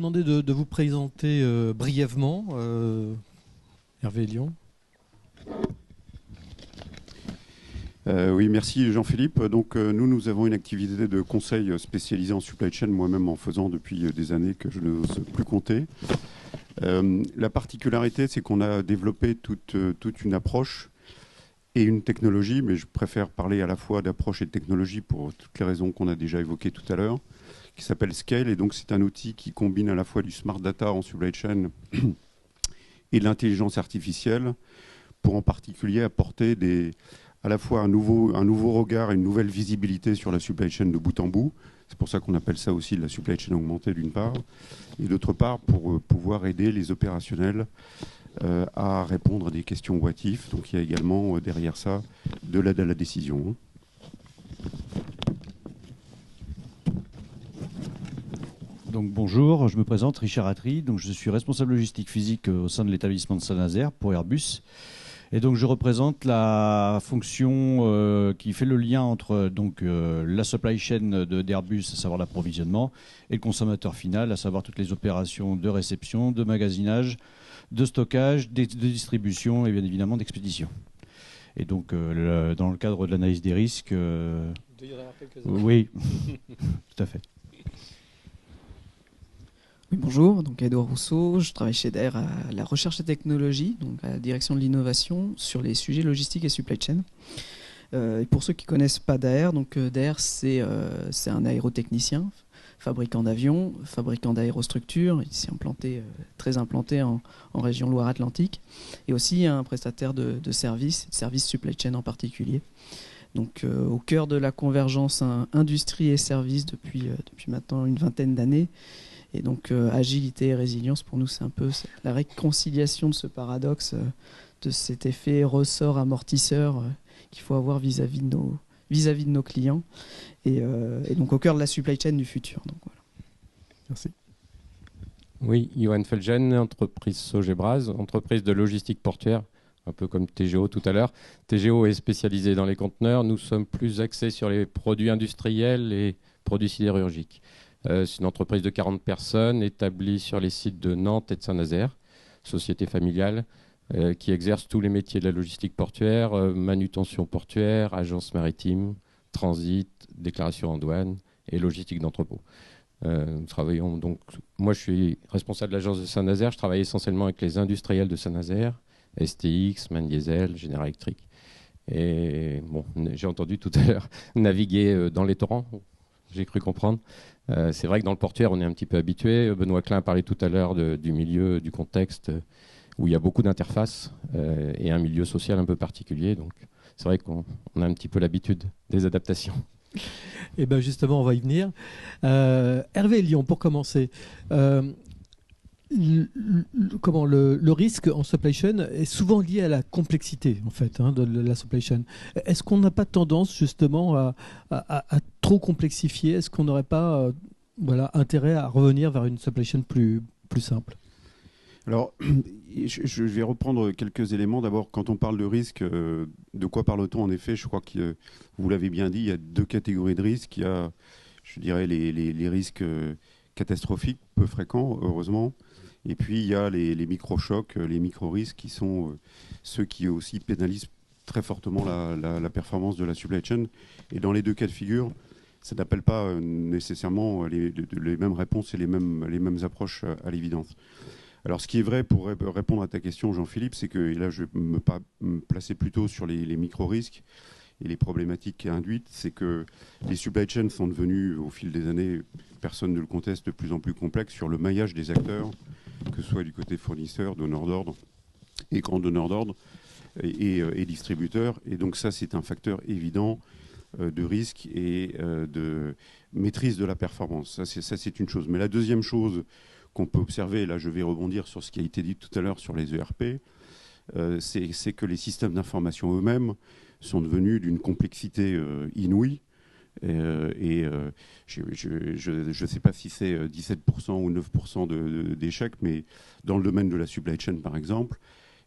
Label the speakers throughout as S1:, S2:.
S1: demander de vous présenter brièvement, Hervé Lyon.
S2: Oui, merci Jean-Philippe. Donc nous avons une activité de conseil spécialisé en supply chain, moi-même en faisant depuis des années que je n'ose plus compter. La particularité, c'est qu'on a développé toute une approche et une technologie, mais je préfère parler à la fois d'approche et de technologie pour toutes les raisons qu'on a déjà évoquées tout à l'heure, qui s'appelle Scale. Et donc c'est un outil qui combine à la fois du smart data en supply chain et de l'intelligence artificielle pour en particulier apporter à la fois un nouveau regard et une nouvelle visibilité sur la supply chain de bout en bout. C'est pour ça qu'on appelle ça aussi la supply chain augmentée d'une part, et d'autre part pour pouvoir aider les opérationnels à répondre à des questions what if. Donc il y a également derrière ça de l'aide à la décision.
S3: Donc bonjour, je me présente Richard Attry, donc je suis responsable logistique physique au sein de l'établissement de Saint-Nazaire pour Airbus. Et donc je représente la fonction qui fait le lien entre la supply chain d'Airbus, à savoir l'approvisionnement, et le consommateur final, à savoir toutes les opérations de réception, de magasinage, de stockage, de distribution et bien évidemment d'expédition. Et donc dans le cadre de l'analyse des risques...
S1: Il doit y en avoir quelques-uns.
S3: Oui, tout à fait.
S4: Oui, bonjour, donc Edouard Rousseau, je travaille chez DAER à la recherche et technologie, donc à la direction de l'innovation sur les sujets logistiques et supply chain. Et pour ceux qui ne connaissent pas DAER, donc DAER c'est un aérotechnicien, fabricant d'avions, fabricant d'aérostructures, ici très implanté en région Loire-Atlantique, et aussi un prestataire de services supply chain en particulier. Donc au cœur de la convergence industrie et services depuis maintenant une vingtaine d'années. Et donc agilité et résilience, pour nous, c'est un peu la réconciliation de ce paradoxe, de cet effet ressort amortisseur qu'il faut avoir vis-à-vis de nos clients. Et donc au cœur de la supply chain du futur. Donc, voilà.
S1: Merci.
S5: Oui, Johan Felgen, entreprise Sogebras, entreprise de logistique portuaire, un peu comme TGO tout à l'heure. TGO est spécialisé dans les conteneurs. Nous sommes plus axés sur les produits industriels et produits sidérurgiques. C'est une entreprise de 40 personnes établie sur les sites de Nantes et de Saint-Nazaire, société familiale, qui exerce tous les métiers de la logistique portuaire, manutention portuaire, agence maritime, transit, déclaration en douane et logistique d'entrepôt. Nous travaillons donc, moi je suis responsable de l'agence de Saint-Nazaire, je travaille essentiellement avec les industriels de Saint-Nazaire, STX, Man Diesel, General Electric. Et bon, j'ai entendu tout à l'heure naviguer dans les torrents, j'ai cru comprendre. C'est vrai que dans le portuaire, on est un petit peu habitué. Benoît Klein parlait tout à l'heure du milieu, du contexte, où il y a beaucoup d'interfaces et un milieu social un peu particulier. Donc, c'est vrai qu'on a un petit peu l'habitude des adaptations.
S1: Et bien justement, on va y venir. Hervé Lyon, pour commencer. Le risque en supply chain est souvent lié à la complexité en fait, de la supply chain. Est-ce qu'on n'a pas tendance justement à trop complexifier? Est-ce qu'on n'aurait pas intérêt à revenir vers une supply chain plus simple?
S2: Alors, je vais reprendre quelques éléments. D'abord, quand on parle de risque, de quoi parle-t-on en effet? Je crois que vous l'avez bien dit, il y a deux catégories de risques. Il y a, je dirais, les risques catastrophiques, peu fréquents, heureusement. Et puis, il y a les micro-chocs, les micro-risques qui sont ceux qui aussi pénalisent très fortement la performance de la supply chain. Et dans les deux cas de figure, ça n'appelle pas nécessairement les mêmes réponses et les mêmes approches à l'évidence. Alors, ce qui est vrai pour répondre à ta question, Jean-Philippe, c'est que là, je vais me placer plutôt sur les micro-risques et les problématiques induites, c'est que les supply chains sont devenus, au fil des années, personne ne le conteste, de plus en plus complexes sur le maillage des acteurs, que ce soit du côté fournisseur, donneur d'ordre et grand donneur d'ordre et distributeur. Et donc ça, c'est un facteur évident de risque et de maîtrise de la performance. Ça, c'est une chose. Mais la deuxième chose qu'on peut observer, et là je vais rebondir sur ce qui a été dit tout à l'heure sur les ERP, c'est que les systèmes d'information eux-mêmes sont devenus d'une complexité inouïe. Je ne sais pas si c'est 17% ou 9% d'échecs, mais dans le domaine de la supply chain, par exemple,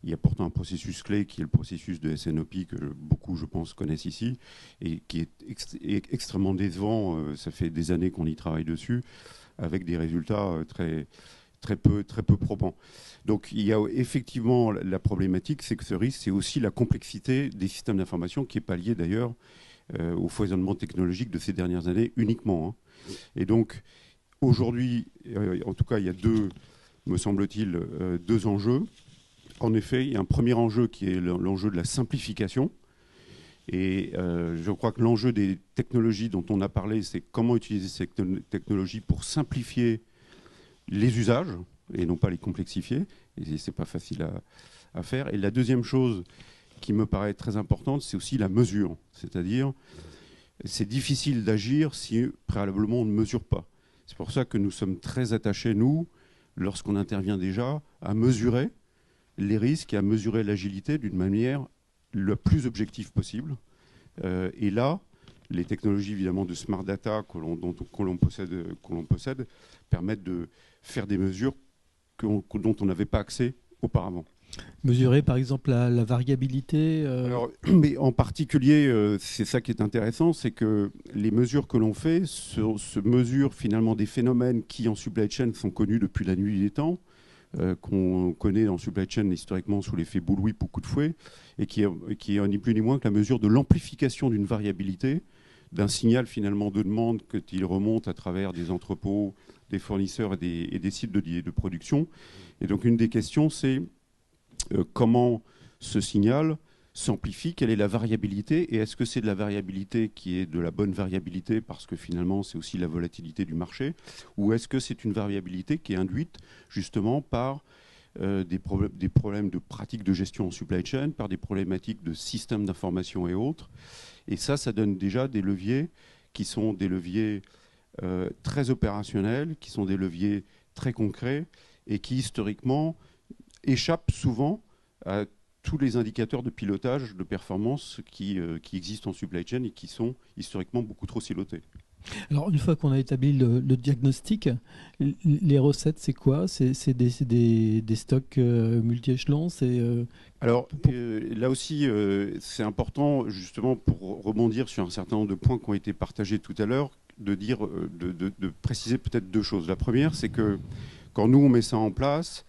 S2: il y a pourtant un processus clé qui est le processus de SNOP que beaucoup, je pense, connaissent ici et qui est extrêmement décevant. Ça fait des années qu'on y travaille dessus, avec des résultats très peu probants. Donc il y a effectivement la problématique, c'est que ce risque, c'est aussi la complexité des systèmes d'information qui est pas liée d'ailleurs au foisonnement technologique de ces dernières années uniquement, hein. Et donc aujourd'hui, en tout cas, il y a me semble-t-il, deux enjeux. En effet, il y a un premier enjeu qui est l'enjeu de la simplification. Et je crois que l'enjeu des technologies dont on a parlé, c'est comment utiliser ces technologies pour simplifier les usages et non pas les complexifier. Et c'est pas facile à faire. Et la deuxième chose qui me paraît très importante, c'est aussi la mesure. C'est-à-dire, c'est difficile d'agir si préalablement on ne mesure pas. C'est pour ça que nous sommes très attachés, nous, lorsqu'on intervient déjà, à mesurer les risques et à mesurer l'agilité d'une manière la plus objective possible. Et là, les technologies évidemment de smart data que l'on possède permettent de faire des mesures dont on n'avait pas accès auparavant.
S1: Mesurer par exemple la variabilité
S2: Alors, mais en particulier, c'est ça qui est intéressant, c'est que les mesures que l'on fait se mesurent finalement des phénomènes qui en supply chain sont connus depuis la nuit des temps, qu'on connaît en supply chain historiquement sous l'effet bullwhip ou coup de fouet, et qui est ni plus ni moins que la mesure de l'amplification d'une variabilité, d'un signal finalement de demande qu'il remonte à travers des entrepôts, des fournisseurs et des sites de production. Et donc une des questions, c'est comment ce signal s'amplifie, quelle est la variabilité, et est-ce que c'est de la variabilité qui est de la bonne variabilité parce que finalement c'est aussi la volatilité du marché, ou est-ce que c'est une variabilité qui est induite justement par des problèmes de pratiques de gestion en supply chain, par des problématiques de systèmes d'information et autres. Et ça donne déjà des leviers qui sont des leviers très opérationnels, qui sont des leviers très concrets et qui historiquement échappent souvent à tous les indicateurs de pilotage de performance qui existent en supply chain et qui sont historiquement beaucoup trop silotés.
S1: Alors, une fois qu'on a établi le diagnostic, les recettes, c'est quoi? C'est des stocks multi-échelons?
S2: Alors, là aussi, c'est important, justement, pour rebondir sur un certain nombre de points qui ont été partagés tout à l'heure, de préciser peut-être deux choses. La première, c'est que quand nous, on met ça en place,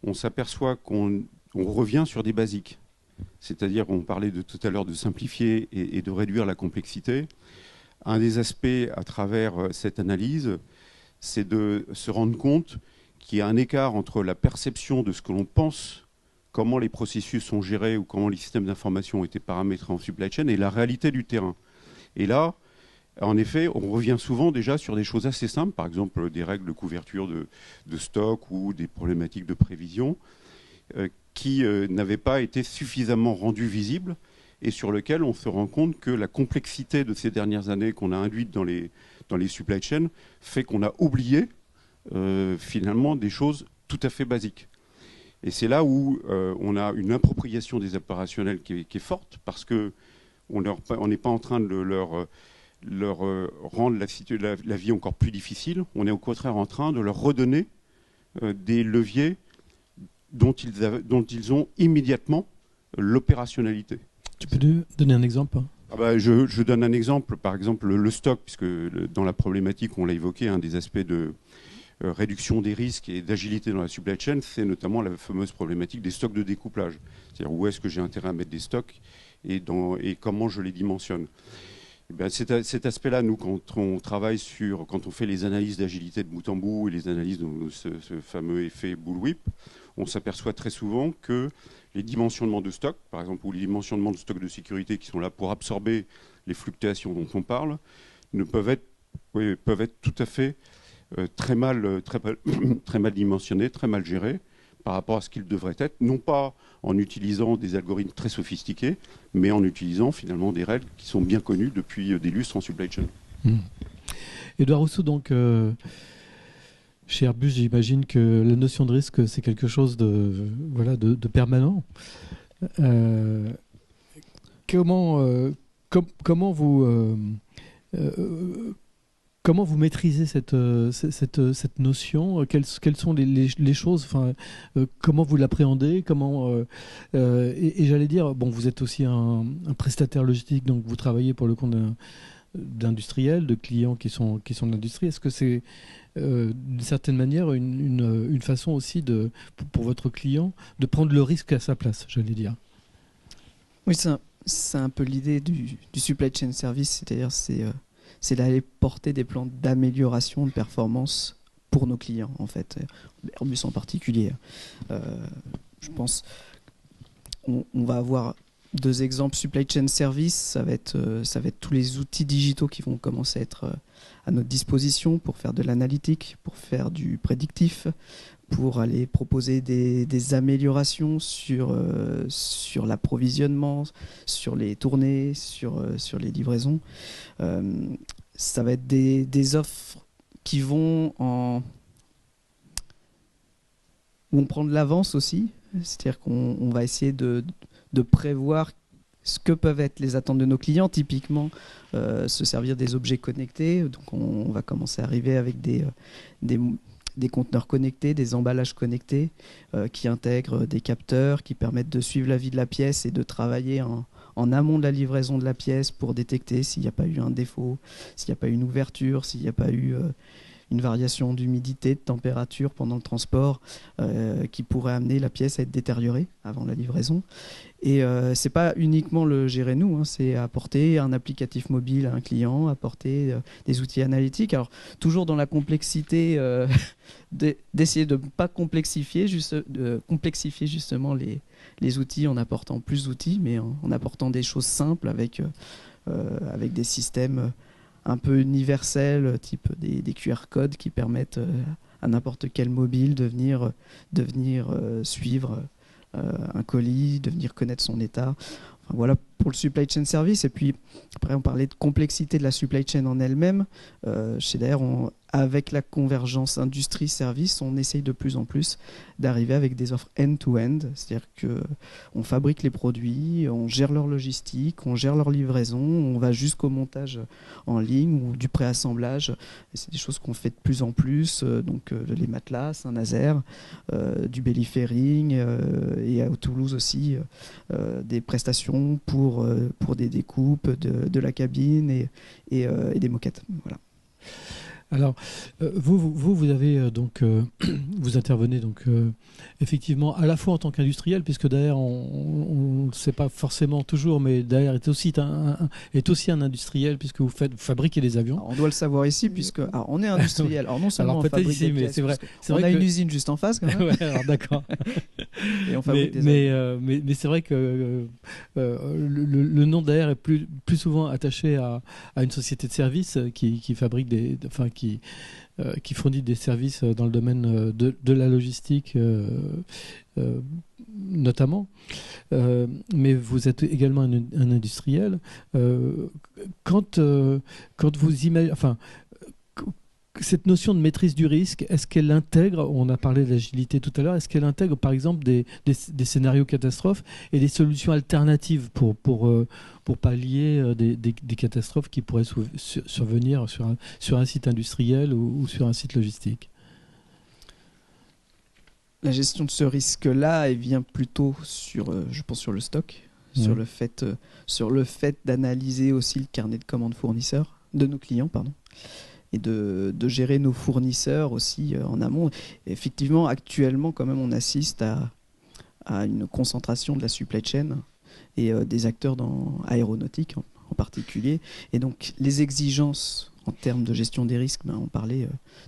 S2: on s'aperçoit qu'on revient sur des basiques. C'est-à-dire, on parlait tout à l'heure de simplifier et de réduire la complexité. Un des aspects à travers cette analyse, c'est de se rendre compte qu'il y a un écart entre la perception de ce que l'on pense, comment les processus sont gérés ou comment les systèmes d'information ont été paramétrés en supply chain et la réalité du terrain. Et là, en effet, on revient souvent déjà sur des choses assez simples, par exemple des règles de couverture de stock ou des problématiques de prévision qui n'avaient pas été suffisamment rendues visibles et sur lequel on se rend compte que la complexité de ces dernières années qu'on a induite dans les supply chains fait qu'on a oublié finalement des choses tout à fait basiques. Et c'est là où on a une appropriation des opérationnels qui est forte, parce qu'on n'est pas en train de leur rendre la vie encore plus difficile, on est au contraire en train de leur redonner des leviers dont ils ont immédiatement l'opérationnalité.
S1: Tu peux donner un exemple?
S2: Je donne un exemple, par exemple le stock, puisque dans la problématique, on l'a évoqué, un des aspects de réduction des risques et d'agilité dans la supply chain, c'est notamment la fameuse problématique des stocks de découplage. C'est-à-dire où est-ce que j'ai intérêt à mettre des stocks et comment je les dimensionne. Cet aspect-là, nous, quand on fait les analyses d'agilité de bout en bout et les analyses de ce fameux effet bullwhip, on s'aperçoit très souvent que les dimensionnements de stock, par exemple, ou les dimensionnements de stock de sécurité qui sont là pour absorber les fluctuations dont on parle, peuvent être tout à fait très mal dimensionnés, très mal gérés par rapport à ce qu'ils devraient être, non pas en utilisant des algorithmes très sophistiqués, mais en utilisant finalement des règles qui sont bien connues depuis des lustres en supply chain.
S1: Édouard Rousseau, donc, chez Airbus, j'imagine que la notion de risque, c'est quelque chose de permanent. Comment vous maîtrisez cette notion? Quelles sont les choses, comment vous l'appréhendez? Et j'allais dire, bon, vous êtes aussi un prestataire logistique, donc vous travaillez pour le compte d'industriels, de clients qui sont de l'industrie. Est-ce que c'est d'une certaine manière une façon aussi pour votre client de prendre le risque à sa place, j'allais dire?
S4: Oui, c'est un peu l'idée du supply chain service, c'est-à-dire c'est d'aller porter des plans d'amélioration de performance pour nos clients, en fait, Airbus en particulier. Je pense on va avoir 2 exemples. Supply chain service, ça va être tous les outils digitaux qui vont commencer à être à notre disposition pour faire de l'analytique, pour faire du prédictif, pour aller proposer des améliorations sur l'approvisionnement, sur les tournées, sur les livraisons. Ça va être des offres qui vont prendre l'avance aussi. C'est-à-dire qu'on va essayer de prévoir ce que peuvent être les attentes de nos clients. Typiquement, se servir des objets connectés. Donc on va commencer à arriver avec des conteneurs connectés, des emballages connectés qui intègrent des capteurs, qui permettent de suivre la vie de la pièce et de travailler en amont de la livraison de la pièce pour détecter s'il n'y a pas eu un défaut, s'il n'y a pas eu une ouverture, s'il n'y a pas eu une variation d'humidité, de température pendant le transport qui pourrait amener la pièce à être détériorée avant la livraison. Et c'est pas uniquement le gérer nous, hein, c'est apporter un applicatif mobile à un client, apporter des outils analytiques. Alors toujours dans la complexité, d'essayer de ne pas complexifier, de complexifier justement les outils en apportant plus d'outils, mais en apportant des choses simples avec des systèmes un peu universels, type des QR codes qui permettent à n'importe quel mobile de venir suivre un colis, de venir connaître son état. Enfin, voilà pour le supply chain service. Et puis après, on parlait de complexité de la supply chain en elle-même. Chez Daher, avec la convergence industrie-service, on essaye de plus en plus d'arriver avec des offres end-to-end. C'est-à-dire qu'on fabrique les produits, on gère leur logistique, on gère leur livraison, on va jusqu'au montage en ligne ou du préassemblage. Et c'est des choses qu'on fait de plus en plus. Donc les matelas, Saint-Nazaire, du belly-fairing et à Toulouse aussi, des prestations pour des découpes de la cabine et des moquettes. Voilà.
S1: Alors, vous avez donc, vous intervenez donc effectivement à la fois en tant qu'industriel, puisque Daher, on ne sait pas forcément toujours, mais Daher est aussi un industriel, puisque vous fabriquez des avions.
S4: Alors, on doit le savoir ici, puisque on est industriel. Alors non seulement on fabrique
S1: ici,
S4: des pièces,
S1: c'est vrai.
S4: On a une usine juste en face, quand même.
S1: Ouais, alors d'accord.
S4: Et on fabrique des avions.
S1: Mais c'est vrai que le nom Daher est plus souvent attaché à une société de services qui fabrique qui fournit des services dans le domaine de la logistique notamment. Mais vous êtes également un industriel. Quand vous imaginez... Cette notion de maîtrise du risque, est-ce qu'elle intègre, on a parlé de l'agilité tout à l'heure, est-ce qu'elle intègre par exemple des scénarios catastrophes et des solutions alternatives pour pallier des catastrophes qui pourraient survenir sur un site industriel ou sur un site logistique?
S4: La gestion de ce risque-là, elle vient plutôt je pense sur le stock, sur le fait d'analyser aussi le carnet de commandes fournisseurs, de nos clients, pardon. Et de gérer nos fournisseurs aussi en amont. Et effectivement, actuellement, quand même, on assiste à une concentration de la supply chain et des acteurs dans aéronautique en particulier. Et donc, les exigences en termes de gestion des risques, on parlait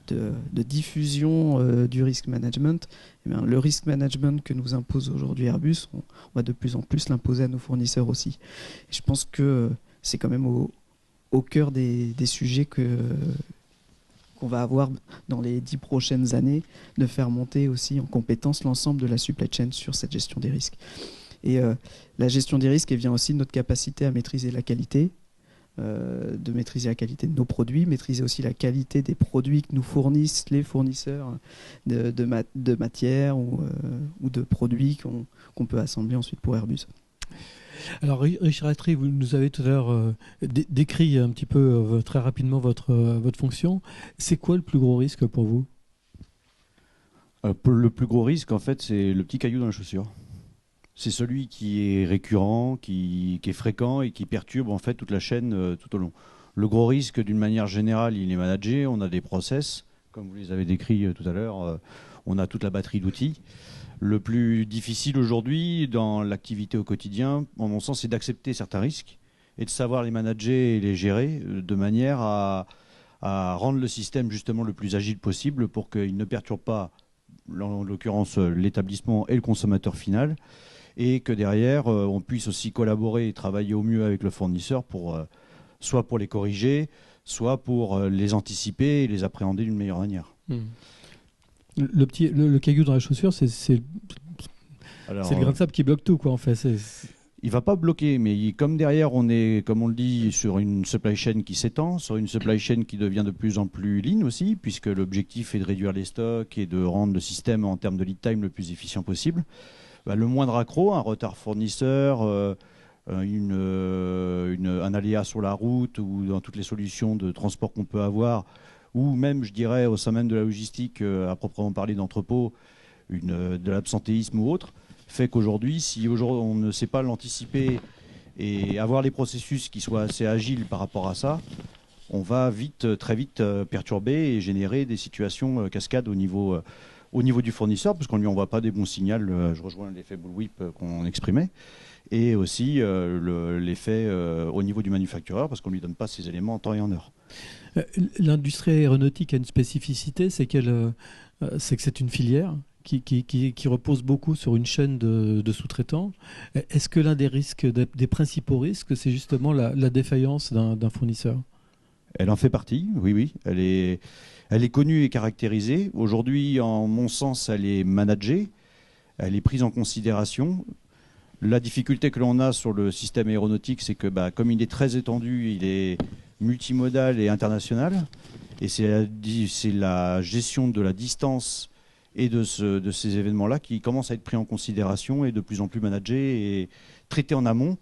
S4: de diffusion du risk management. Et le risk management que nous impose aujourd'hui Airbus, on va de plus en plus l'imposer à nos fournisseurs aussi. Et je pense que c'est quand même au cœur des sujets qu'on va avoir dans les 10 prochaines années, de faire monter aussi en compétence l'ensemble de la supply chain sur cette gestion des risques. Et la gestion des risques, elle vient aussi de notre capacité à maîtriser la qualité, de maîtriser la qualité de nos produits, maîtriser aussi la qualité des produits que nous fournissent les fournisseurs de matières ou de produits qu'on peut assembler ensuite pour Airbus.
S1: Alors Richard Attry, vous nous avez tout à l'heure décrit un petit peu très rapidement votre fonction. C'est quoi le plus gros risque pour vous?
S3: Le plus gros risque, en fait, c'est le petit caillou dans la chaussure. C'est celui qui est récurrent, qui est fréquent et qui perturbe en fait toute la chaîne tout au long. Le gros risque, d'une manière générale, il est managé. On a des process, comme vous les avez décrits tout à l'heure. On a toute la batterie d'outils. Le plus difficile aujourd'hui dans l'activité au quotidien, en mon sens, c'est d'accepter certains risques et de savoir les manager et les gérer de manière à rendre le système justement le plus agile possible pour qu'il ne perturbe pas, en l'occurrence, l'établissement et le consommateur final, et que derrière, on puisse aussi collaborer et travailler au mieux avec le fournisseur soit pour les corriger, soit pour les anticiper et les appréhender d'une meilleure manière.
S1: Le caillou dans la chaussure, c'est le grain de sable qui bloque tout, quoi, en fait.
S3: Il ne va pas bloquer, mais comme derrière, on est, comme on le dit, sur une supply chain qui s'étend, sur une supply chain qui devient de plus en plus lean aussi, puisque l'objectif est de réduire les stocks et de rendre le système en termes de lead time le plus efficient possible. Le moindre accroc, un retard fournisseur, un aléa sur la route ou dans toutes les solutions de transport qu'on peut avoir, ou même, je dirais, au sein même de la logistique, à proprement parler d'entrepôt, de l'absentéisme ou autre, fait qu'aujourd'hui, si on ne sait pas l'anticiper et avoir les processus qui soient assez agiles par rapport à ça, on va très vite perturber et générer des situations cascades au niveau du fournisseur, parce qu'on ne lui envoie pas des bons signaux. Je rejoins l'effet bullwhip qu'on exprimait. Et aussi l'effet au niveau du manufactureur, parce qu'on ne lui donne pas ces éléments en temps et en heure.
S1: L'industrie aéronautique a une spécificité, c'est que c'est une filière qui repose beaucoup sur une chaîne de sous-traitants. Est-ce que l'un des risques, des principaux risques, c'est justement la défaillance d'un fournisseur ?
S3: Elle en fait partie, oui. Elle est connue et caractérisée. Aujourd'hui, en mon sens, elle est managée, elle est prise en considération. La difficulté que l'on a sur le système aéronautique, c'est que comme il est très étendu, il est multimodal et international. Et c'est la gestion de la distance et de ces événements-là qui commencent à être pris en considération et de plus en plus managés et traités en amont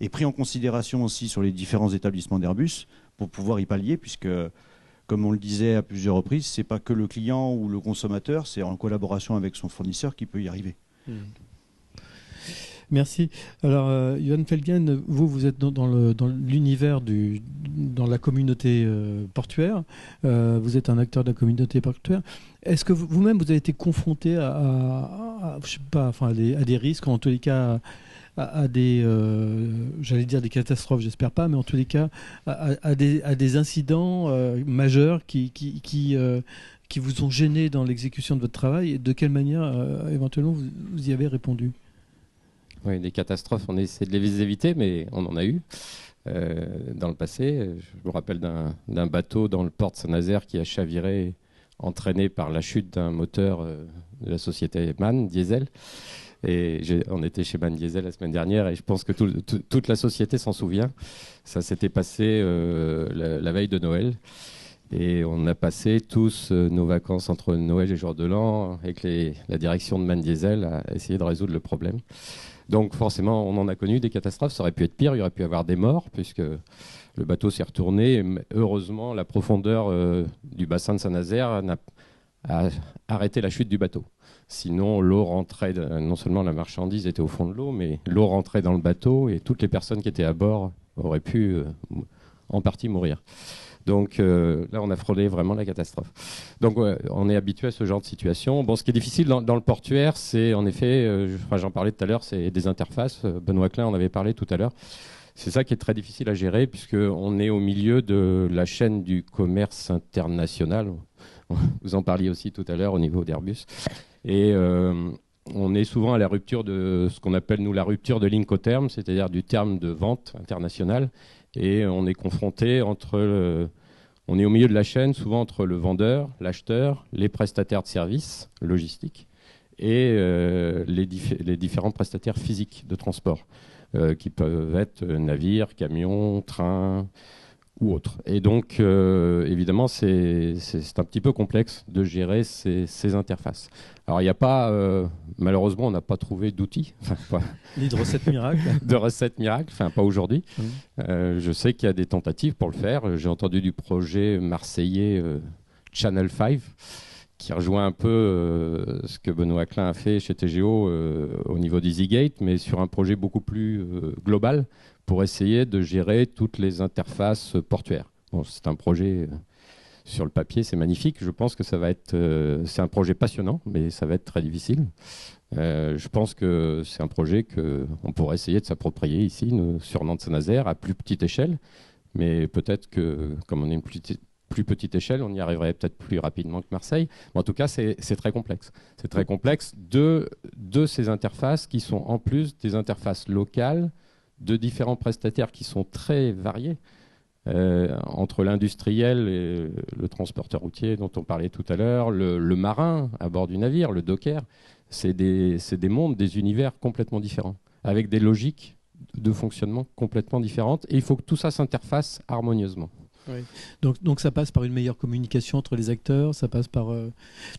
S3: et pris en considération aussi sur les différents établissements d'Airbus pour pouvoir y pallier, puisque, comme on le disait à plusieurs reprises, ce n'est pas que le client ou le consommateur, c'est en collaboration avec son fournisseur qui peut y arriver.
S1: Merci. Alors, Johan Felgen, vous êtes dans l'univers dans la communauté portuaire. Vous êtes un acteur de la communauté portuaire. Est-ce que vous-même, vous avez été confronté à des risques, en tous les cas, à des, j'allais dire des catastrophes, j'espère pas, mais en tous les cas, à des incidents majeurs qui vous ont gêné dans l'exécution de votre travail, et de quelle manière, éventuellement, vous y avez répondu ?
S5: Oui, des catastrophes, on essaie de les éviter, mais on en a eu dans le passé. Je me rappelle d'un bateau dans le port de Saint-Nazaire qui a chaviré, entraîné par la chute d'un moteur de la société MAN Diesel. Et on était chez MAN Diesel la semaine dernière et je pense que toute la société s'en souvient. Ça s'était passé la veille de Noël. Et on a passé tous nos vacances entre Noël et jour de l'an avec la direction de MAN Diesel à essayer de résoudre le problème. Donc forcément, on en a connu des catastrophes. Ça aurait pu être pire, il y aurait pu y avoir des morts, puisque le bateau s'est retourné. Et heureusement, la profondeur du bassin de Saint-Nazaire a arrêté la chute du bateau. Sinon, l'eau rentrait, non seulement la marchandise était au fond de l'eau, mais l'eau rentrait dans le bateau et toutes les personnes qui étaient à bord auraient pu en partie mourir. Donc là, on a frôlé vraiment la catastrophe. Donc on est habitué à ce genre de situation. Bon, ce qui est difficile dans le portuaire, c'est en effet, j'en parlais tout à l'heure, c'est des interfaces. Benoît Klein en avait parlé tout à l'heure. C'est ça qui est très difficile à gérer, puisqu'on est au milieu de la chaîne du commerce international. Vous en parliez aussi tout à l'heure au niveau d'Airbus. Et on est souvent à la rupture de ce qu'on appelle, nous, la rupture de l'Incoterm, c'est-à-dire du terme de vente international. Et on est confronté on est au milieu de la chaîne, souvent entre le vendeur, l'acheteur, les prestataires de services logistiques et les différents prestataires physiques de transport, qui peuvent être navires, camions, trains ou autres. Et donc, évidemment, c'est un petit peu complexe de gérer ces interfaces. Alors, il n'y a pas, malheureusement, on n'a pas trouvé d'outils.
S1: Ni de recettes miracles.
S5: De recettes miracles, enfin, pas aujourd'hui. Je sais qu'il y a des tentatives pour le faire. J'ai entendu du projet marseillais Channel 5, qui rejoint un peu ce que Benoît Klein a fait chez TGO au niveau d'EasyGate, mais sur un projet beaucoup plus global, pour essayer de gérer toutes les interfaces portuaires. Bon, c'est un projet sur le papier, c'est magnifique. Je pense que ça va être, c'est un projet passionnant, mais ça va être très difficile. Je pense que c'est un projet qu'on pourrait essayer de s'approprier ici, sur Nantes-Saint-Nazaire, à plus petite échelle. Mais peut-être que, comme on est une plus petite échelle, on y arriverait peut-être plus rapidement que Marseille. Mais en tout cas, c'est très complexe. C'est très complexe de ces interfaces qui sont en plus des interfaces locales de différents prestataires qui sont très variés. Entre l'industriel et le transporteur routier dont on parlait tout à l'heure, le marin à bord du navire, le docker, c'est des mondes, des univers complètement différents, avec des logiques de fonctionnement complètement différentes. Et il faut que tout ça s'interface harmonieusement.
S1: Oui. Donc ça passe par une meilleure communication entre les acteurs, ça passe par...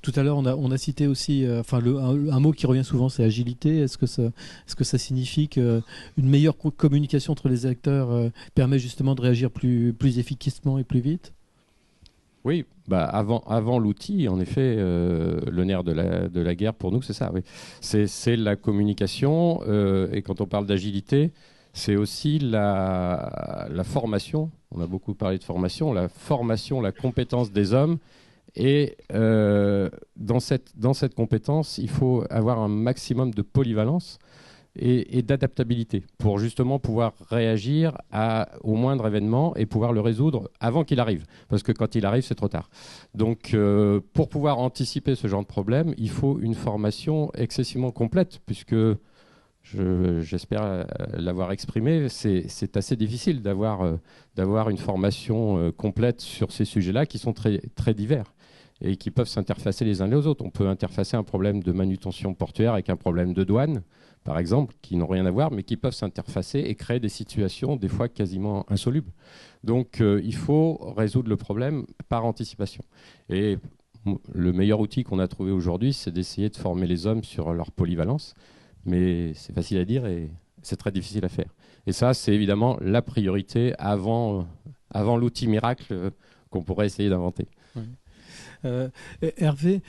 S1: Tout à l'heure, on a cité aussi... un mot qui revient souvent, c'est agilité. Est-ce que ça signifie qu'une meilleure communication entre les acteurs permet justement de réagir plus efficacement et plus vite ?
S5: Oui, avant l'outil, en effet, le nerf de la guerre pour nous, c'est ça. Oui. C'est la communication. Et quand on parle d'agilité, c'est aussi la formation. On a beaucoup parlé de formation, la compétence des hommes. Et dans cette compétence, il faut avoir un maximum de polyvalence et d'adaptabilité pour justement pouvoir réagir au moindre événement et pouvoir le résoudre avant qu'il arrive. Parce que quand il arrive, c'est trop tard. Donc, pour pouvoir anticiper ce genre de problème, il faut une formation excessivement complète, puisque j'espère l'avoir exprimé, c'est assez difficile d'avoir une formation complète sur ces sujets-là qui sont très, très divers et qui peuvent s'interfacer les uns les autres. On peut interfacer un problème de manutention portuaire avec un problème de douane, par exemple, qui n'ont rien à voir, mais qui peuvent s'interfacer et créer des situations, des fois quasiment insolubles. Donc, il faut résoudre le problème par anticipation. Et le meilleur outil qu'on a trouvé aujourd'hui, c'est d'essayer de former les hommes sur leur polyvalence. Mais c'est facile à dire et c'est très difficile à faire. Et ça, c'est évidemment la priorité avant l'outil miracle qu'on pourrait essayer d'inventer.
S1: Oui. Hervé,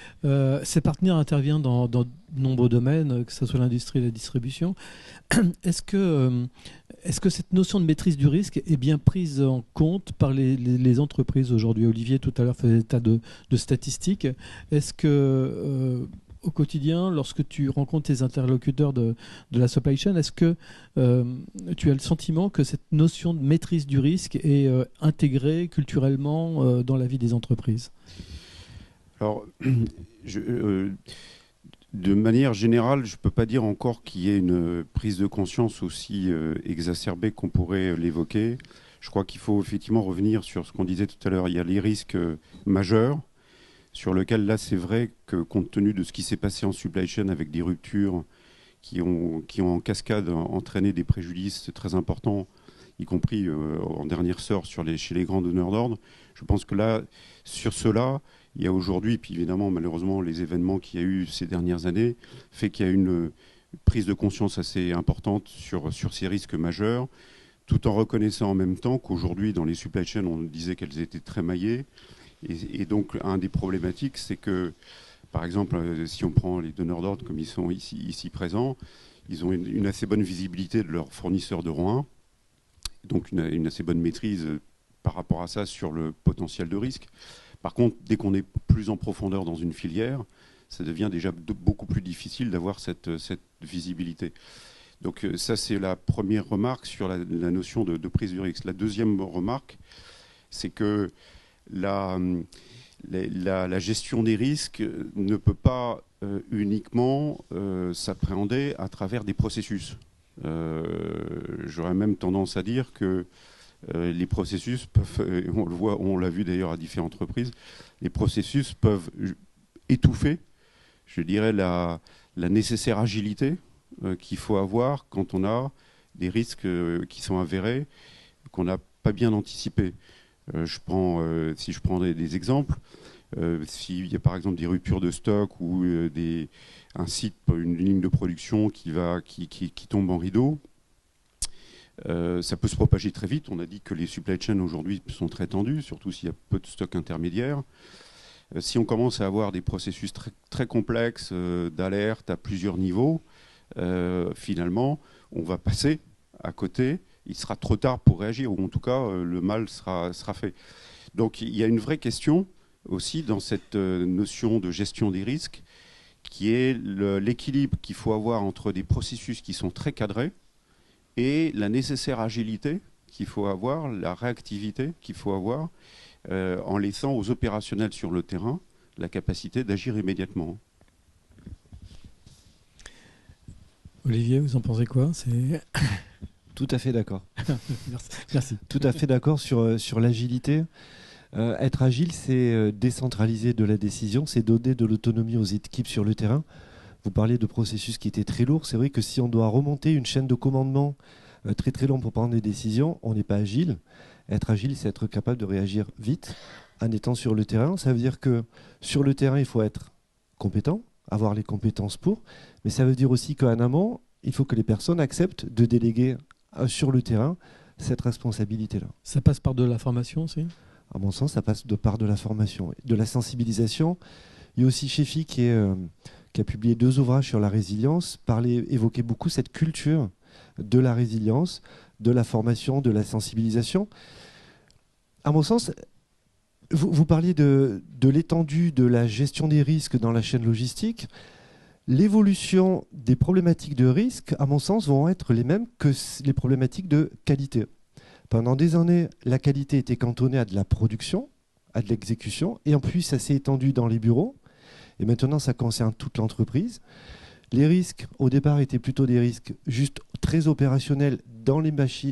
S1: ces partenaires interviennent dans de nombreux domaines, que ce soit l'industrie et la distribution. Est-ce que cette notion de maîtrise du risque est bien prise en compte par les entreprises aujourd'hui ? Olivier, tout à l'heure, faisait état de statistiques. Est-ce que, au quotidien, lorsque tu rencontres tes interlocuteurs de la supply chain, est-ce que tu as le sentiment que cette notion de maîtrise du risque est intégrée culturellement dans la vie des entreprises ?
S2: Alors, de manière générale, je ne peux pas dire encore qu'il y ait une prise de conscience aussi exacerbée qu'on pourrait l'évoquer. Je crois qu'il faut effectivement revenir sur ce qu'on disait tout à l'heure. Il y a les risques majeurs, sur lesquels là, c'est vrai que compte tenu de ce qui s'est passé en supply chain avec des ruptures qui ont en cascade entraîné des préjudices très importants, y compris en dernier ressort chez les grands donneurs d'ordre. Je pense que là, sur cela, il y a aujourd'hui, puis évidemment, malheureusement, les événements qu'il y a eu ces dernières années, fait qu'il y a une prise de conscience assez importante sur ces risques majeurs, tout en reconnaissant en même temps qu'aujourd'hui, dans les supply chains, on disait qu'elles étaient très maillées. Et donc, un des problématiques, c'est que, par exemple, si on prend les donneurs d'ordre comme ils sont ici présents, ils ont une assez bonne visibilité de leurs fournisseurs de rang 1, donc une assez bonne maîtrise par rapport à ça sur le potentiel de risque. Par contre, dès qu'on est plus en profondeur dans une filière, ça devient déjà beaucoup plus difficile d'avoir cette visibilité. Donc ça, c'est la première remarque sur la notion de prise du risque. La deuxième remarque, c'est que la gestion des risques ne peut pas uniquement s'appréhender à travers des processus. J'aurais même tendance à dire que les processus peuvent, on l'a vu d'ailleurs à différentes reprises, les processus peuvent étouffer, je dirais, la nécessaire agilité qu'il faut avoir quand on a des risques qui sont avérés, qu'on n'a pas bien anticipés. Si je prends des exemples, s'il y a par exemple des ruptures de stock ou un site, une ligne de production qui tombe en rideau, ça peut se propager très vite. On a dit que les supply chains aujourd'hui sont très tendus, surtout s'il y a peu de stock intermédiaire. Si on commence à avoir des processus très, très complexes d'alerte à plusieurs niveaux, finalement, on va passer à côté il sera trop tard pour réagir, ou en tout cas, le mal sera fait. Donc il y a une vraie question aussi dans cette notion de gestion des risques, qui est l'équilibre qu'il faut avoir entre des processus qui sont très cadrés et la nécessaire agilité qu'il faut avoir, la réactivité qu'il faut avoir, en laissant aux opérationnels sur le terrain la capacité d'agir immédiatement.
S1: Olivier, vous en pensez quoi?
S6: Tout à fait d'accord.
S1: Merci.
S6: Tout à fait d'accord sur l'agilité. Être agile, c'est décentraliser de la décision, c'est donner de l'autonomie aux équipes sur le terrain. Vous parliez de processus qui étaient très lourds. C'est vrai que si on doit remonter une chaîne de commandement très très longue pour prendre des décisions, on n'est pas agile. Être agile, c'est être capable de réagir vite en étant sur le terrain. Ça veut dire que sur le terrain, il faut être compétent, avoir les compétences pour, mais ça veut dire aussi qu'en amont, il faut que les personnes acceptent de déléguer sur le terrain cette responsabilité-là.
S1: Ça passe par de la formation aussi?
S6: À mon sens, ça passe par de la formation, de la sensibilisation. Il y a aussi Chefi qui a publié 2 ouvrages sur la résilience, évoquait beaucoup cette culture de la résilience, de la formation, de la sensibilisation. À mon sens, vous parliez de l'étendue de la gestion des risques dans la chaîne logistique. L'évolution des problématiques de risque, à mon sens, vont être les mêmes que les problématiques de qualité. Pendant des années, la qualité était cantonnée à de la production, à de l'exécution, et en plus, ça s'est étendu dans les bureaux. Et maintenant, ça concerne toute l'entreprise. Les risques, au départ, étaient plutôt des risques juste très opérationnels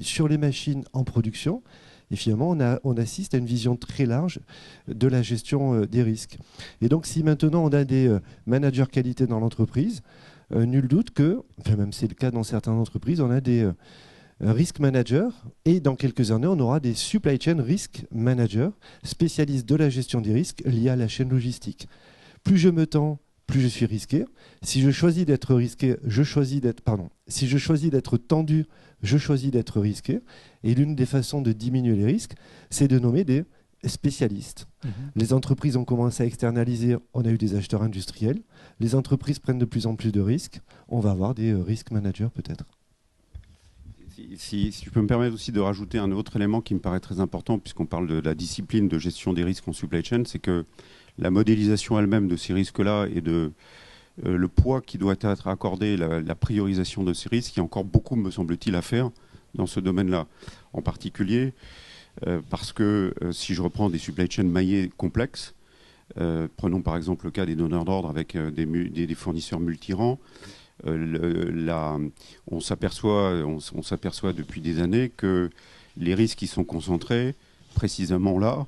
S6: sur les machines en production. Et finalement, on assiste à une vision très large de la gestion des risques. Et donc, si maintenant on a des managers qualité dans l'entreprise, nul doute que, enfin même c'est le cas dans certaines entreprises, on a des risk managers, et dans quelques années, on aura des supply chain risk managers, spécialistes de la gestion des risques liés à la chaîne logistique. Plus je me tends, plus je suis risqué. Si je choisis d'être risqué, si je choisis d'être tendu, je choisis d'être risqué. Et l'une des façons de diminuer les risques, c'est de nommer des spécialistes. Les entreprises ont commencé à externaliser, on a eu des acheteurs industriels. Les entreprises prennent de plus en plus de risques. On va avoir des risk managers peut-être.
S2: Si je peux me permettre aussi de rajouter un autre élément qui me paraît très important, puisqu'on parle de la discipline de gestion des risques en supply chain, c'est que la modélisation elle-même de ces risques-là et de le poids qui doit être accordé, la priorisation de ces risques, il y a encore beaucoup, me semble-t-il, à faire dans ce domaine-là. En particulier parce que si je reprends des supply chains maillées complexes, prenons par exemple le cas des donneurs d'ordre avec des fournisseurs multirangs, on s'aperçoit depuis des années que les risques qui sont concentrés précisément là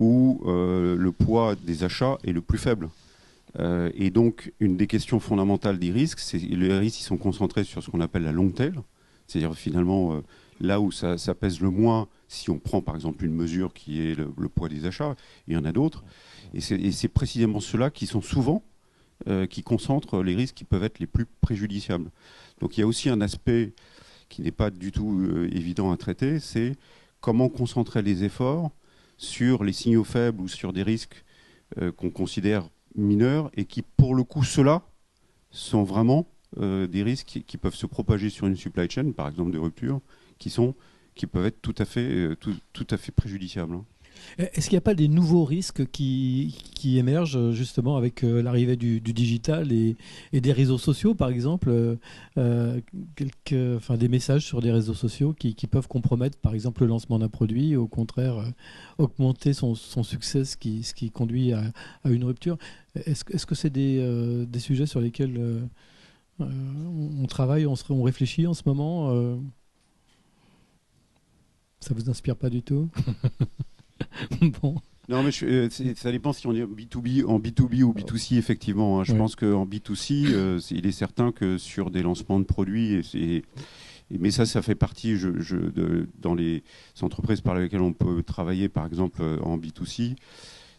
S2: où le poids des achats est le plus faible. Et donc, une des questions fondamentales des risques, c'est les risques qui sont concentrés sur ce qu'on appelle la long tail, c'est-à-dire finalement là où ça pèse le moins, si on prend par exemple une mesure qui est le poids des achats, il y en a d'autres, et c'est précisément ceux-là qui sont souvent qui concentrent les risques qui peuvent être les plus préjudiciables. Donc il y a aussi un aspect qui n'est pas du tout évident à traiter, c'est comment concentrer les efforts sur les signaux faibles ou sur des risques qu'on considère mineurs et qui, pour le coup, ceux-là sont vraiment des risques qui peuvent se propager sur une supply chain, par exemple de rupture, qui peuvent être tout à fait préjudiciables.
S1: Est-ce qu'il n'y a pas des nouveaux risques qui émergent justement avec l'arrivée du digital et des réseaux sociaux, par exemple, des messages sur des réseaux sociaux qui peuvent compromettre, par exemple, le lancement d'un produit, au contraire, augmenter son succès, ce qui conduit à une rupture. Est-ce que c'est des sujets sur lesquels on travaille, on réfléchit en ce moment Ça vous inspire pas du tout? Bon.
S2: Non, mais ça dépend si on est en B2B ou B2C, effectivement. Je pense qu'en B2C, il est certain que sur des lancements de produits, mais ça fait partie dans les entreprises par lesquelles on peut travailler, par exemple en B2C,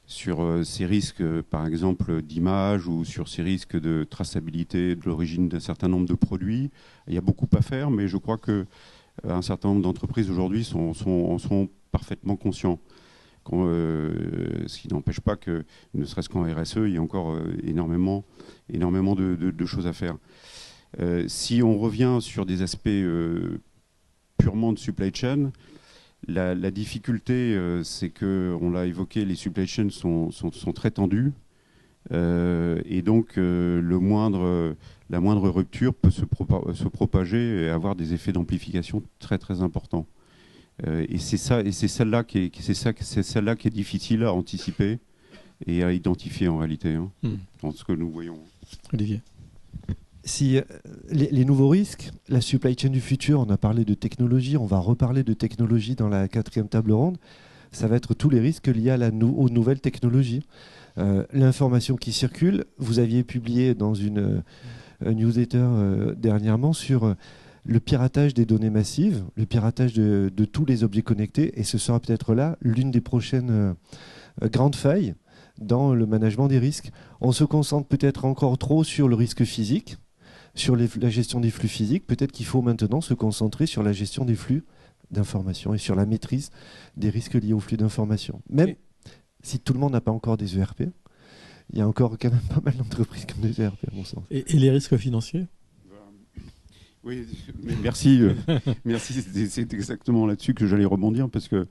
S2: sur ces risques, par exemple, d'image ou sur ces risques de traçabilité de l'origine d'un certain nombre de produits. Il y a beaucoup à faire, mais je crois qu'un certain nombre d'entreprises aujourd'hui en sont parfaitement conscients. Ce qui n'empêche pas que, ne serait-ce qu'en RSE, il y a encore énormément de choses à faire. Si on revient sur des aspects purement de supply chain. La difficulté, c'est que, on l'a évoqué, les supply chains sont très tendus. Et donc, la moindre rupture peut se propager et avoir des effets d'amplification très très importants. Et c'est celle-là qui est difficile à anticiper et à identifier en réalité, dans ce que nous voyons.
S1: Olivier.
S6: Si les nouveaux risques, la supply chain du futur, on a parlé de technologie, on va reparler de technologie dans la 4e table ronde, ça va être tous les risques liés aux nouvelles technologies. L'information qui circule, vous aviez publié dans une newsletter dernièrement sur le piratage des données massives, le piratage de tous les objets connectés, et ce sera peut-être là l'une des prochaines grandes failles dans le management des risques. On se concentre peut-être encore trop sur le risque physique, sur la gestion des flux physiques. Peut-être qu'il faut maintenant se concentrer sur la gestion des flux d'informations et sur la maîtrise des risques liés aux flux d'informations. Même si tout le monde n'a pas encore des ERP, il y a encore quand même pas mal d'entreprises comme des ERP à mon sens.
S1: Et les risques financiers ?
S2: Oui, merci. Merci, c'est exactement là-dessus que j'allais rebondir, parce que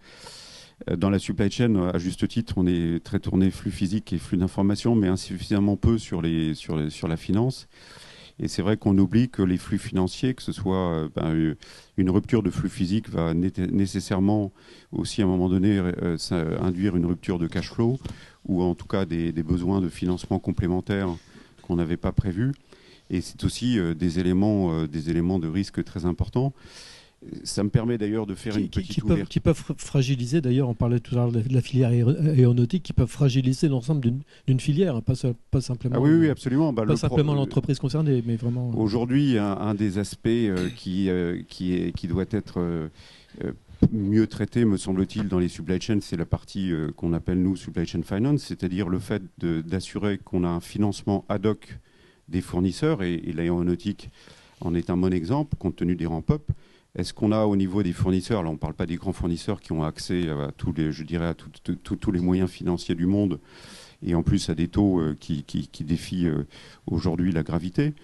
S2: dans la supply chain, à juste titre, on est très tourné flux physique et flux d'informations, mais insuffisamment peu sur la finance. Et c'est vrai qu'on oublie que les flux financiers, que ce soit une rupture de flux physique va nécessairement aussi à un moment donné induire une rupture de cash flow, ou en tout cas des besoins de financement complémentaires qu'on n'avait pas prévus. Et c'est aussi des éléments de risque très importants. Ça me permet d'ailleurs de faire une petite ouverture.
S1: Qui peuvent fragiliser, d'ailleurs, on parlait tout à l'heure de la filière aéronautique, qui peuvent fragiliser l'ensemble d'une filière, pas simplement,
S2: oui, absolument.
S1: Pas simplement l'entreprise concernée, mais vraiment...
S2: Aujourd'hui, un des aspects qui doit être mieux traité, me semble-t-il, dans les supply chains, c'est la partie qu'on appelle, nous, supply chain finance, c'est-à-dire le fait d'assurer qu'on a un financement ad hoc des fournisseurs, et l'aéronautique en est un bon exemple, compte tenu des ramp-up. Est-ce qu'on a au niveau des fournisseurs, là on ne parle pas des grands fournisseurs qui ont accès à tous les moyens financiers du monde, et en plus à des taux qui défient aujourd'hui la gravité,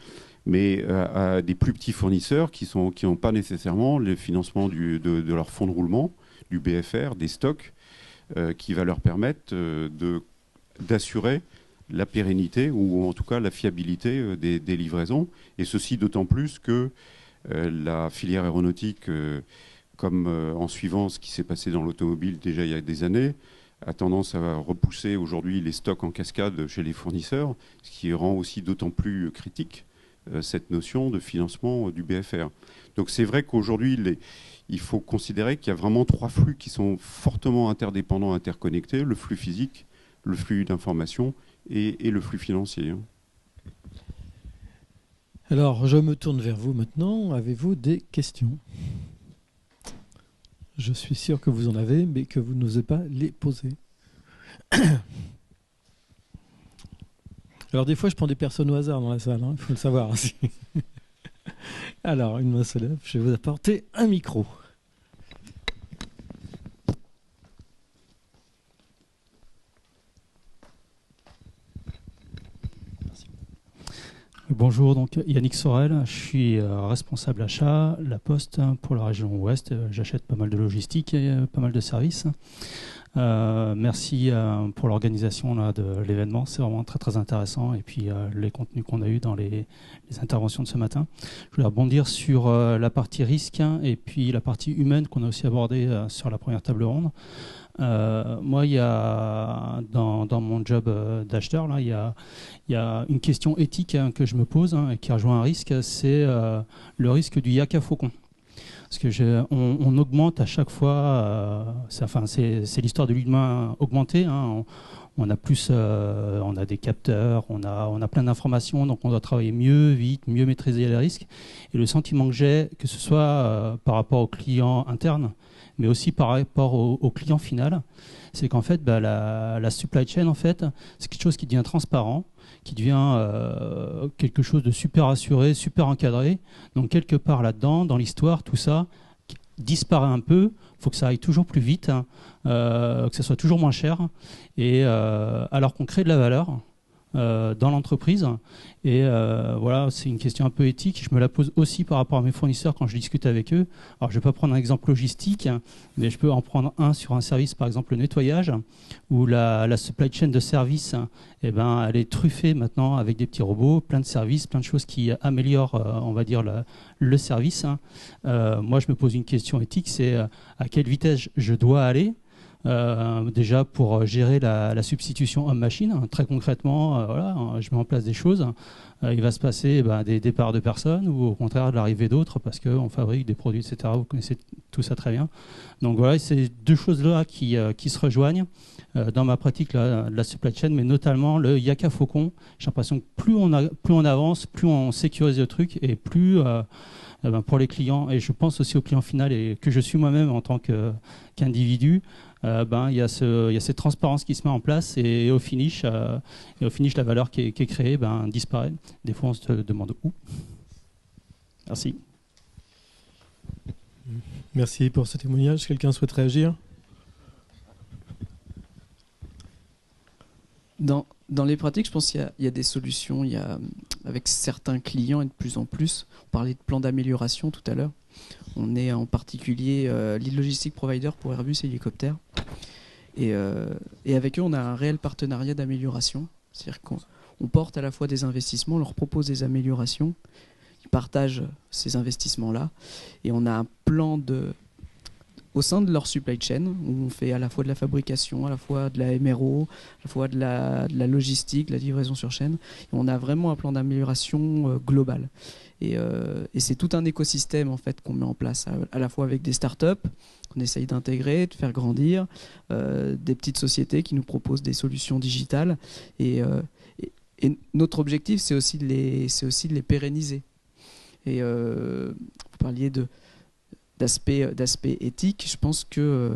S2: mais à des plus petits fournisseurs qui n'ont pas nécessairement le financement de leur fonds de roulement, du BFR, des stocks, qui va leur permettre d'assurer la pérennité, ou en tout cas la fiabilité des livraisons, et ceci d'autant plus que la filière aéronautique, comme en suivant ce qui s'est passé dans l'automobile déjà il y a des années, a tendance à repousser aujourd'hui les stocks en cascade chez les fournisseurs, ce qui rend aussi d'autant plus critique cette notion de financement du BFR. Donc c'est vrai qu'aujourd'hui, il faut considérer qu'il y a vraiment 3 flux qui sont fortement interdépendants, interconnectés: le flux physique, le flux d'information et le flux financier.
S1: Alors, je me tourne vers vous maintenant. Avez-vous des questions ? Je suis sûr que vous en avez, mais que vous n'osez pas les poser. Alors, des fois, je prends des personnes au hasard dans la salle, il faut le savoir aussi. Alors, une main se lève, je vais vous apporter un micro.
S7: Bonjour, donc Yannick Sorel, je suis responsable achat, La Poste, pour la région Ouest. J'achète pas mal de logistique et pas mal de services. Merci pour l'organisation de l'événement, c'est vraiment très très intéressant, et puis les contenus qu'on a eu dans les interventions de ce matin. Je voulais rebondir sur la partie risque et puis la partie humaine qu'on a aussi abordée sur la première table ronde. Moi, il y a dans mon job d'acheteur, là, il y a une question éthique que je me pose et qui rejoint un risque, c'est le risque du yak à faucon. Parce que on augmente à chaque fois, c'est l'histoire de l'humain augmenté. On a plus, on a des capteurs, on a plein d'informations, donc on doit travailler mieux, vite, mieux maîtriser les risques. Et le sentiment que j'ai, que ce soit par rapport aux clients internes, mais aussi par rapport au client final, c'est qu'en fait, la supply chain, en fait, c'est quelque chose qui devient transparent, qui devient quelque chose de super assuré, super encadré. Donc quelque part là-dedans, dans l'histoire, tout ça disparaît un peu. Il faut que ça aille toujours plus vite, que ça soit toujours moins cher. Et alors qu'on crée de la valeur, dans l'entreprise. Et voilà, c'est une question un peu éthique. Je me la pose aussi par rapport à mes fournisseurs quand je discute avec eux. Alors, je ne vais pas prendre un exemple logistique, mais je peux en prendre un sur un service, par exemple le nettoyage, où la supply chain de service, eh ben, elle est truffée maintenant avec des petits robots, plein de services, plein de choses qui améliorent, on va dire, le service. Moi, je me pose une question éthique, c'est à quelle vitesse je dois aller déjà pour gérer la substitution homme-machine. Très concrètement, voilà, je mets en place des choses. Il va se passer des départs de personnes ou au contraire de l'arrivée d'autres parce qu'on fabrique des produits, etc. Vous connaissez tout ça très bien. Donc voilà, c'est deux choses-là qui se rejoignent dans ma pratique de la supply chain, mais notamment le Yaka Faucon. J'ai l'impression que plus on avance, plus on sécurise le truc et plus pour les clients, et je pense aussi au client final et que je suis moi-même en tant qu'individu, il y a cette transparence qui se met en place et au finish, la valeur qui est créée disparaît. Des fois, on se demande où. Merci.
S1: Merci pour ce témoignage. Quelqu'un souhaite réagir ?
S4: Dans les pratiques, je pense qu'il y a des solutions. Avec certains clients et de plus en plus, on parlait de plan d'amélioration tout à l'heure. On est en particulier lead logistic provider pour Airbus et Hélicoptère. Et avec eux, on a un réel partenariat d'amélioration. C'est-à-dire qu'on porte à la fois des investissements, on leur propose des améliorations. Ils partagent ces investissements-là. Et on a un plan au sein de leur supply chain, où on fait à la fois de la fabrication, à la fois de la MRO, à la fois de la logistique, de la livraison sur chaîne. Et on a vraiment un plan d'amélioration global. Et c'est tout un écosystème en fait, qu'on met en place, à la fois avec des startups qu'on essaye d'intégrer, de faire grandir, des petites sociétés qui nous proposent des solutions digitales. Et notre objectif, c'est aussi de les pérenniser. Et vous parliez d'aspect éthique, je pense que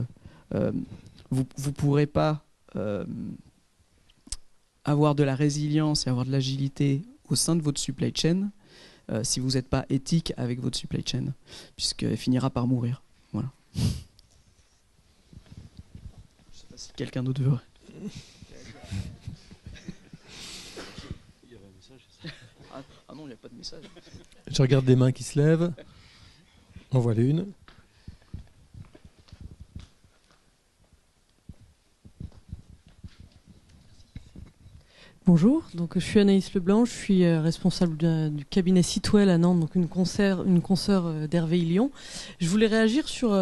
S4: vous ne pourrez pas avoir de la résilience et avoir de l'agilité au sein de votre supply chain si vous n'êtes pas éthique avec votre supply chain, puisqu'elle finira par mourir. Voilà. Je ne sais pas si quelqu'un d'autre veut. Ah non, il n'y a pas de message.
S1: Je regarde des mains qui se lèvent. En voilà une.
S8: Bonjour, donc je suis Anaïs Leblanc, je suis responsable du cabinet Sitwell à Nantes, donc une consoeur d'Hervé Illion. Je voulais réagir sur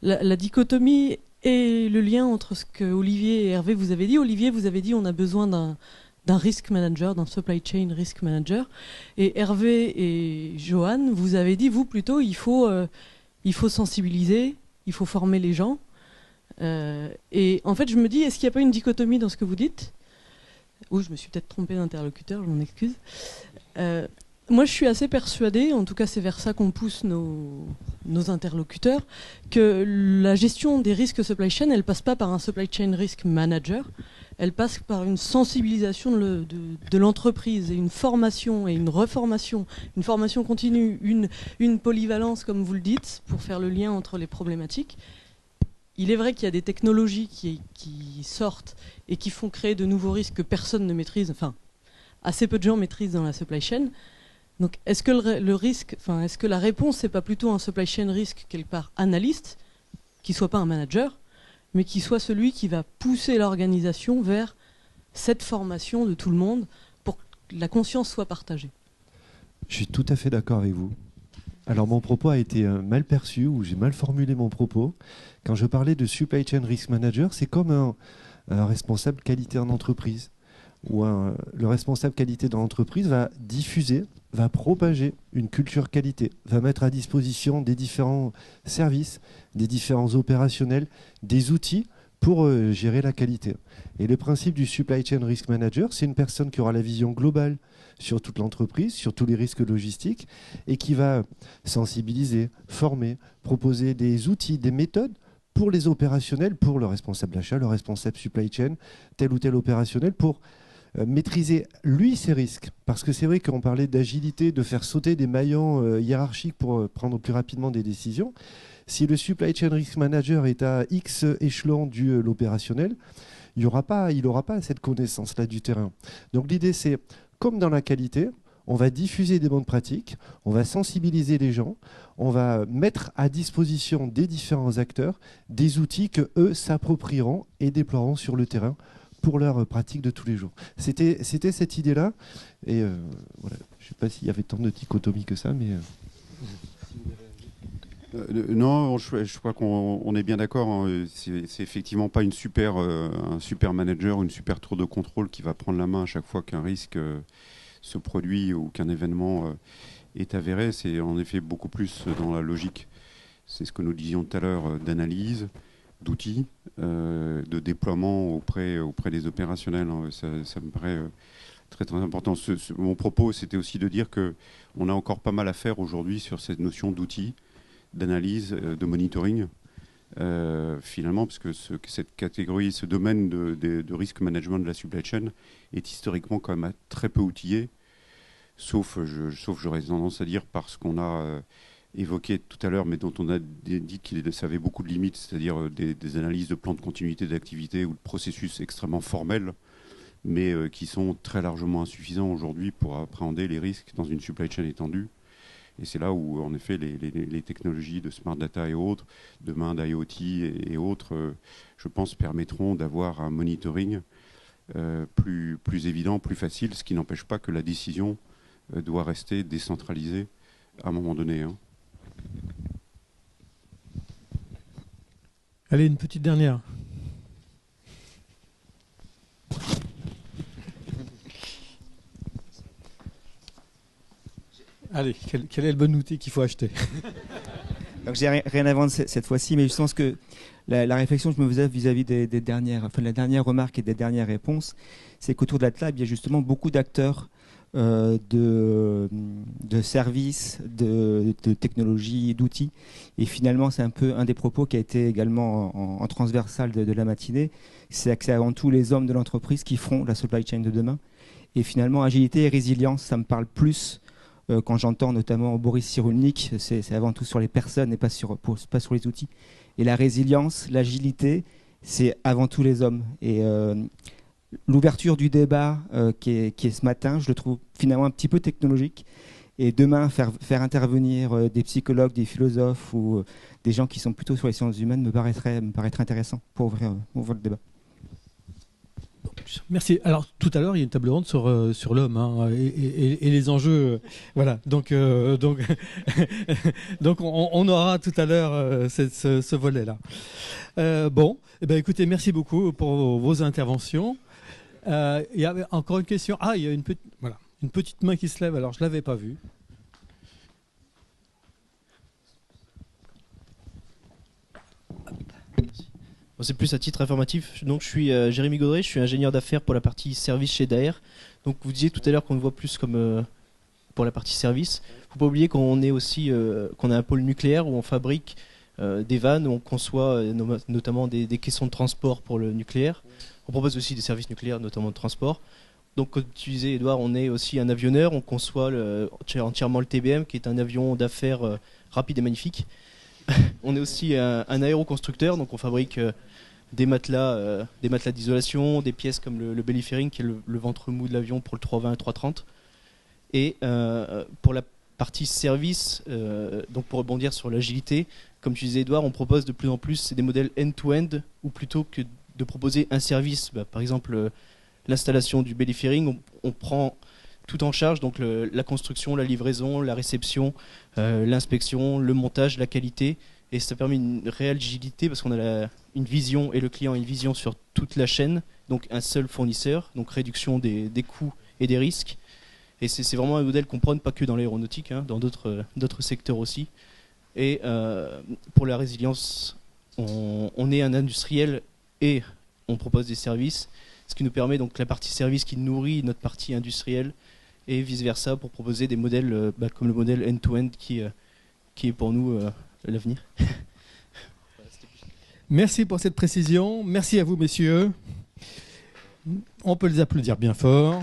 S8: la dichotomie et le lien entre ce que Olivier et Hervé vous avez dit. Olivier, vous avez dit on a besoin d'un risk manager, d'un supply chain risk manager. Et Hervé et Johan, vous avez dit, vous plutôt, il faut sensibiliser, il faut former les gens. Et en fait, je me dis, est-ce qu'il n'y a pas une dichotomie dans ce que vous dites ? Oui, je me suis peut-être trompée d'interlocuteur, je m'en excuse. Moi, je suis assez persuadée, en tout cas c'est vers ça qu'on pousse nos interlocuteurs, que la gestion des risques supply chain, elle ne passe pas par un supply chain risk manager, elle passe par une sensibilisation de l'entreprise et une formation et une reformation, une formation continue, une polyvalence, comme vous le dites, pour faire le lien entre les problématiques. Il est vrai qu'il y a des technologies qui sortent et qui font créer de nouveaux risques que personne ne maîtrise, enfin, assez peu de gens maîtrisent dans la supply chain. Donc, est-ce que est-ce que la réponse, c'est pas plutôt un supply chain risk quelque part analyste, qui soit pas un manager, mais qui soit celui qui va pousser l'organisation vers cette formation de tout le monde pour que la conscience soit partagée?
S6: Je suis tout à fait d'accord avec vous. Alors mon propos a été mal perçu ou j'ai mal formulé mon propos. Quand je parlais de supply chain risk manager, c'est comme un responsable qualité en entreprise. Où le responsable qualité dans l'entreprise va diffuser, va propager une culture qualité, va mettre à disposition des différents services, des différents opérationnels, des outils pour gérer la qualité. Et le principe du supply chain risk manager, c'est une personne qui aura la vision globale sur toute l'entreprise, sur tous les risques logistiques, et qui va sensibiliser, former, proposer des outils, des méthodes pour les opérationnels, pour le responsable d'achat, le responsable supply chain, tel ou tel opérationnel, pour maîtriser lui ses risques. Parce que c'est vrai qu'on parlait d'agilité, de faire sauter des maillons hiérarchiques pour prendre plus rapidement des décisions. Si le supply chain risk manager est à X échelon de l'opérationnel, il n'aura pas cette connaissance-là du terrain. Donc l'idée, c'est, comme dans la qualité, on va diffuser des bonnes pratiques, on va sensibiliser les gens, on va mettre à disposition des différents acteurs des outils que eux s'approprieront et déploieront sur le terrain pour leurs pratiques de tous les jours. C'était cette idée-là. Et voilà. Je ne sais pas s'il y avait tant de dichotomies que ça, mais...
S2: Non, je crois qu'on est bien d'accord. Hein. C'est effectivement pas un super manager ou une super tour de contrôle qui va prendre la main à chaque fois qu'un risque se produit ou qu'un événement est avéré. C'est en effet beaucoup plus dans la logique. C'est ce que nous disions tout à l'heure, d'analyse, d'outils, de déploiement auprès des opérationnels. Hein. Ça me paraît très très important. Mon propos, c'était aussi de dire qu'on a encore pas mal à faire aujourd'hui sur cette notion d'outils, d'analyse, de monitoring, finalement, parce que cette catégorie, ce domaine de risk management de la supply chain est historiquement quand même très peu outillé, sauf j'aurais tendance à dire, parce qu'on a évoqué tout à l'heure, mais dont on a dit qu'il avait beaucoup de limites, c'est-à-dire des analyses de plans de continuité d'activité ou de processus extrêmement formels, mais qui sont très largement insuffisants aujourd'hui pour appréhender les risques dans une supply chain étendue. Et c'est là où, en effet, les technologies de smart data et autres, demain d'IoT et autres, je pense, permettront d'avoir un monitoring plus évident, plus facile, ce qui n'empêche pas que la décision doit rester décentralisée à un moment donné. Hein.
S1: Allez, une petite dernière. Allez, quel est le bon outil qu'il faut acheter?
S9: Donc j'ai rien à vendre cette fois-ci, mais je pense que la réflexion que je me faisais vis-à-vis des dernières, enfin, la dernière remarque et des dernières réponses, c'est qu'autour de la table, il y a justement beaucoup d'acteurs de services, de technologies, d'outils. Et finalement, c'est un peu un des propos qui a été également en transversal de la matinée. C'est que c'est avant tout les hommes de l'entreprise qui feront la supply chain de demain. Et finalement, agilité et résilience, ça me parle plus quand j'entends notamment Boris Cyrulnik, c'est avant tout sur les personnes et pas sur les outils. Et la résilience, l'agilité, c'est avant tout les hommes. Et l'ouverture du débat qui est ce matin, je le trouve finalement un petit peu technologique. Et demain, faire intervenir des psychologues, des philosophes ou des gens qui sont plutôt sur les sciences humaines me paraîtrait intéressant pour ouvrir le débat.
S1: Merci. Alors tout à l'heure, il y a une table ronde sur l'homme hein, et les enjeux. Voilà. Donc on aura tout à l'heure ce volet-là. Bon, eh ben, écoutez, merci beaucoup pour vos interventions. Il y a encore une question. Ah, il y a une petite main qui se lève. Alors je l'avais pas vue.
S10: C'est plus à titre informatif. Donc, je suis Jérémy Gaudret, je suis ingénieur d'affaires pour la partie service chez Daher. Donc, vous disiez tout à l'heure qu'on le voit plus comme pour la partie service. Il ne faut pas oublier qu'on est aussi qu'on a un pôle nucléaire où on fabrique des vannes, où on conçoit notamment des caissons de transport pour le nucléaire. On propose aussi des services nucléaires, notamment de transport. Donc, comme tu disais, Edouard, on est aussi un avionneur. On conçoit entièrement le TBM, qui est un avion d'affaires rapide et magnifique. On est aussi un aéroconstructeur, donc on fabrique des matelas d'isolation, des pièces comme le belly fairing, qui est le ventre mou de l'avion pour le 320 et 330. Et pour la partie service, donc pour rebondir sur l'agilité, comme tu disais Edouard, on propose de plus en plus c'est des modèles end-to-end, ou plutôt que de proposer un service, par exemple l'installation du belly fairing, on prend tout en charge, donc la construction, la livraison, la réception, l'inspection, le montage, la qualité, et ça permet une réelle agilité parce qu'on a une vision et le client a une vision sur toute la chaîne, donc un seul fournisseur, donc réduction des coûts et des risques. Et c'est vraiment un modèle qu'on prône pas que dans l'aéronautique, hein, dans d'autres secteurs aussi. Et pour la résilience, on est un industriel et on propose des services, ce qui nous permet donc la partie service qui nourrit notre partie industrielle et vice-versa pour proposer des modèles comme le modèle end-to-end qui est pour nous l'avenir.
S1: Merci pour cette précision. Merci à vous, messieurs. On peut les applaudir bien fort.